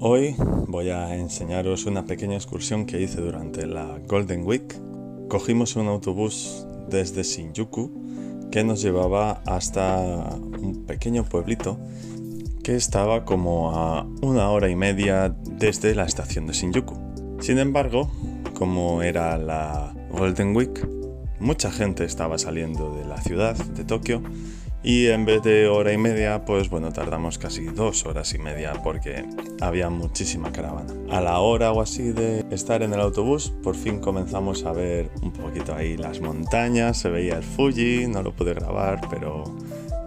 Hoy voy a enseñaros una pequeña excursión que hice durante la Golden Week. Cogimos un autobús desde Shinjuku que nos llevaba hasta un pequeño pueblito que estaba como a 1 hora y media desde la estación de Shinjuku. Sin embargo, como era la Golden Week, mucha gente estaba saliendo de la ciudad de Tokio y en vez de 1 hora y media, pues bueno, tardamos casi 2 horas y media porque había muchísima caravana. A la hora o así de estar en el autobús, por fin comenzamos a ver un poquito ahí las montañas, se veía el Fuji, no lo pude grabar, pero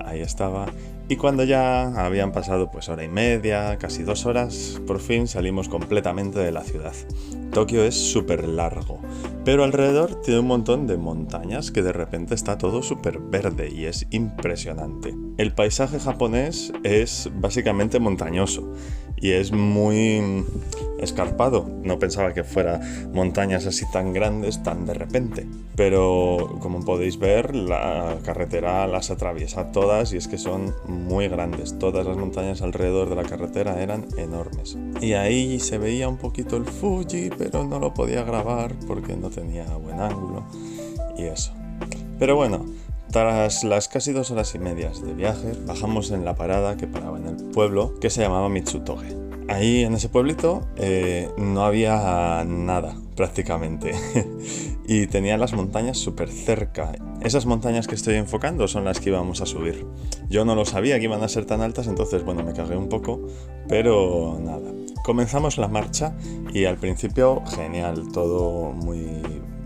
ahí estaba. Y cuando ya habían pasado pues 1 hora y media, casi 2 horas, por fin salimos completamente de la ciudad. Tokio es súper largo, pero alrededor tiene un montón de montañas que de repente está todo súper verde y es impresionante. El paisaje japonés es básicamente montañoso y es muy escarpado. No pensaba que fuera montañas así tan grandes tan de repente, pero como podéis ver, la carretera las atraviesa todas y es que son muy grandes. Todas las montañas alrededor de la carretera eran enormes. Y ahí se veía un poquito el Fuji, pero no lo podía grabar porque no tenía buen ángulo y eso. Pero bueno, tras las casi 2 horas y media de viaje, bajamos en la parada que paraba en el pueblo que se llamaba Mitsutoge. Ahí en ese pueblito no había nada prácticamente y tenía las montañas súper cerca. Esas montañas que estoy enfocando son las que íbamos a subir. Yo no lo sabía que iban a ser tan altas, entonces bueno, me cagué un poco, pero nada. Comenzamos la marcha y al principio genial, todo muy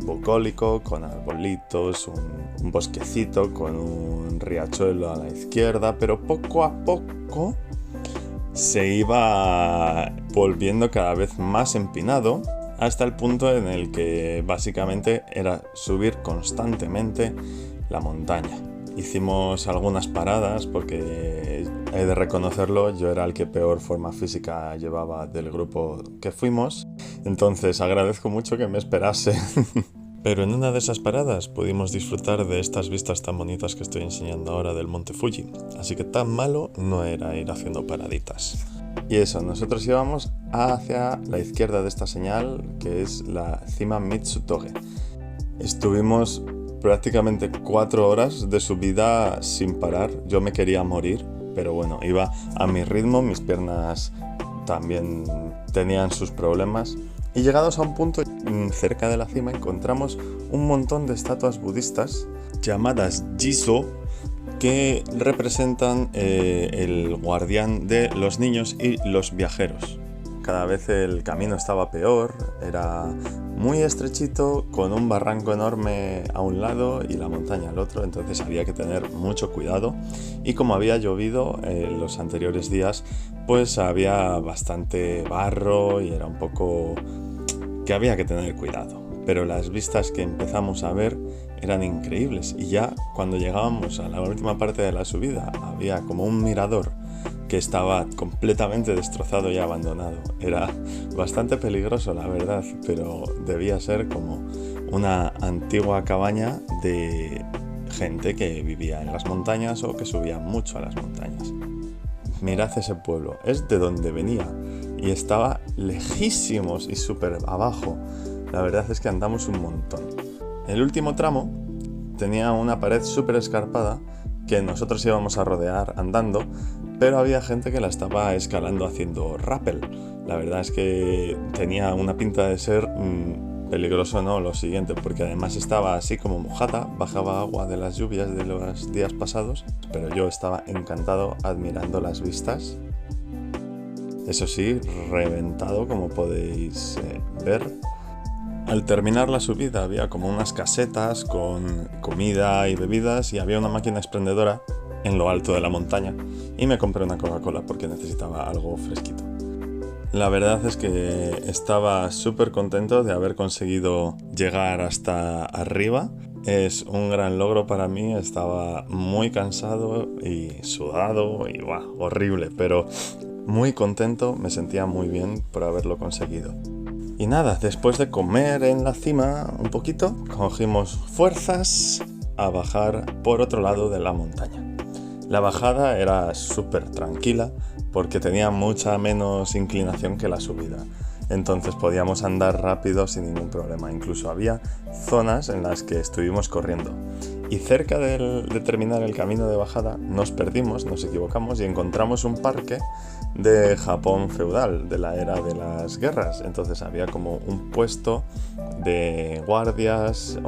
bucólico, con arbolitos, un bosquecito, con un riachuelo a la izquierda, pero poco a poco se iba volviendo cada vez más empinado hasta el punto en el que básicamente era subir constantemente la montaña. Hicimos algunas paradas porque he de reconocerlo, yo era el que peor forma física llevaba del grupo que fuimos, entonces agradezco mucho que me esperase. Pero en una de esas paradas pudimos disfrutar de estas vistas tan bonitas que estoy enseñando ahora del monte Fuji, así que tan malo no era ir haciendo paraditas. Y eso, nosotros íbamos hacia la izquierda de esta señal, que es la cima Mitsutoge. Estuvimos prácticamente 4 horas de subida sin parar, yo me quería morir, pero bueno, iba a mi ritmo, mis piernas también tenían sus problemas. Y llegados a un punto cerca de la cima encontramos un montón de estatuas budistas llamadas Jizo que representan el guardián de los niños y los viajeros. Cada vez el camino estaba peor, era muy estrechito, con un barranco enorme a un lado y la montaña al otro, entonces había que tener mucho cuidado. Y como había llovido en los anteriores días, pues había bastante barro y era un poco que había que tener cuidado. Pero las vistas que empezamos a ver eran increíbles y ya cuando llegábamos a la última parte de la subida había como un mirador que estaba completamente destrozado y abandonado. Era bastante peligroso, la verdad, pero debía ser como una antigua cabaña de gente que vivía en las montañas o que subía mucho a las montañas. Mirad ese pueblo, es de donde venía y estaba lejísimos y súper abajo. La verdad es que andamos un montón. El último tramo tenía una pared súper escarpada que nosotros íbamos a rodear andando, pero había gente que la estaba escalando haciendo rappel. La verdad es que tenía una pinta de ser peligroso, no lo siguiente, porque además estaba así como mojada, bajaba agua de las lluvias de los días pasados, pero yo estaba encantado admirando las vistas. Eso sí, reventado como podéis ver. Al terminar la subida había como unas casetas con comida y bebidas y había una máquina expendedora en lo alto de la montaña y me compré una Coca-Cola porque necesitaba algo fresquito. La verdad es que estaba súper contento de haber conseguido llegar hasta arriba. Es un gran logro para mí, estaba muy cansado y sudado y horrible, pero muy contento, me sentía muy bien por haberlo conseguido. Y nada, después de comer en la cima un poquito, cogimos fuerzas a bajar por otro lado de la montaña. La bajada era súper tranquila porque tenía mucha menos inclinación que la subida. Entonces podíamos andar rápido sin ningún problema. Incluso había zonas en las que estuvimos corriendo. Y cerca de terminar el camino de bajada nos perdimos, nos equivocamos y encontramos un parque de Japón feudal, de la era de las guerras. Entonces había como un puesto de guardias,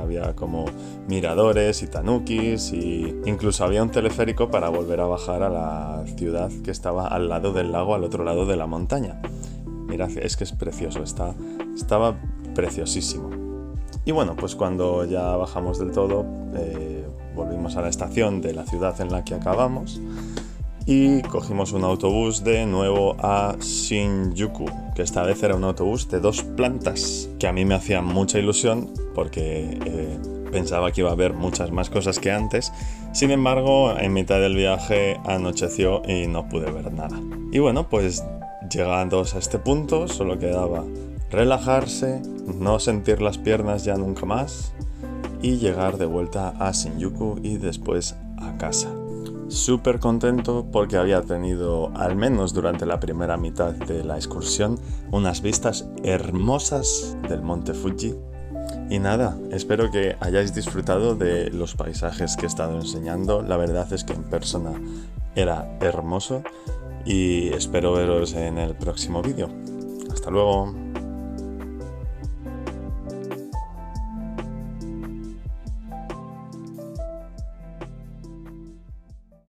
había como miradores y tanukis, y incluso había un teleférico para volver a bajar a la ciudad que estaba al lado del lago, al otro lado de la montaña. Mirad, es que es precioso, estaba preciosísimo. Y bueno, pues cuando ya bajamos del todo, volvimos a la estación de la ciudad en la que acabamos y cogimos un autobús de nuevo a Shinjuku, que esta vez era un autobús de 2 plantas, que a mí me hacía mucha ilusión porque pensaba que iba a haber muchas más cosas que antes. Sin embargo, en mitad del viaje anocheció y no pude ver nada. Y bueno, pues llegados a este punto solo quedaba relajarse, no sentir las piernas ya nunca más y llegar de vuelta a Shinjuku y después a casa. Súper contento porque había tenido, al menos durante la primera mitad de la excursión, unas vistas hermosas del monte Fuji. Y nada, espero que hayáis disfrutado de los paisajes que he estado enseñando. La verdad es que en persona era hermoso y espero veros en el próximo vídeo. Hasta luego.